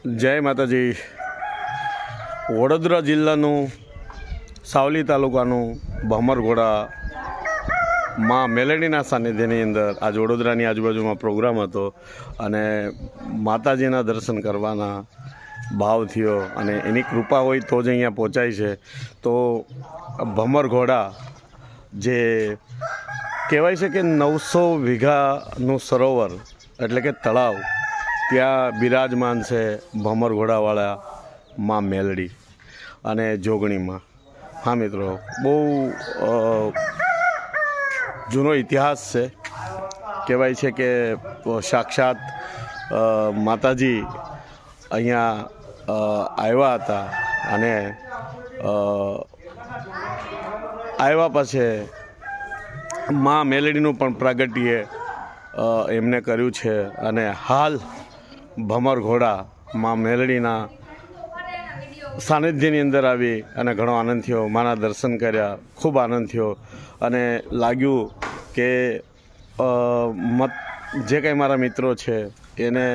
જય માતાજી। વડોદરા જિલ્લાનું સાવલી તાલુકાનું ભમરઘોડા માં મેલેડીના સાનિધ્યની અંદર આજ વડોદરાની આજુબાજુમાં પ્રોગ્રામ હતો અને માતાજીના દર્શન કરવાના ભાવ થયો અને એની કૃપા હોય તો જ અહીંયા પહોંચાય છે। તો ભમરઘોડા જે કહેવાય છે કે 900 વીઘાનું સરોવર એટલે કે તળાવ ત્યાં બિરાજમાન છે ભમરઘોડાવાળા માં મેલડી અને જોગણીમાં। હા મિત્રો, બહુ જૂનો ઇતિહાસ છે। કહેવાય છે કે સાક્ષાત માતાજી અહીંયા આવ્યા હતા અને આવ્યા પછી માં મેલડીનું પણ પ્રાગટ્ય એમને કર્યું છે અને હાલ ભમરઘોડા માં મેલડીના સાનિધ્યની અંદર આવી અને ઘણો આનંદ થયો। માના દર્શન કર્યા, ખૂબ આનંદ થયો અને લાગ્યું કે જે કંઈ મારા મિત્રો છે એને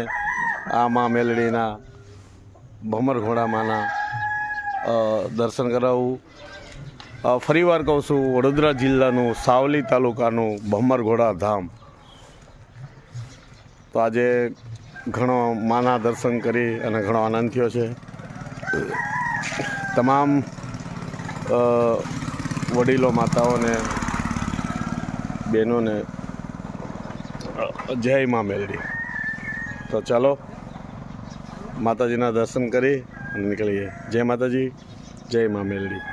આ માં મેલડીના ભમરઘોડામાંના દર્શન કરાવવું। ફરીવાર કહું છું, વડોદરા જિલ્લાનું સાવલી તાલુકાનું ભમરઘોડા ધામ। તો આજે ઘણો માના દર્શન કરી અને ઘણો આનંદ થયો છે। તમામ વડીલો, માતાઓને, બહેનોને જય મા મેલડી। તો ચાલો માતાજીના દર્શન કરી અને નીકળીએ। જય માતાજી, જય મા મેલડી।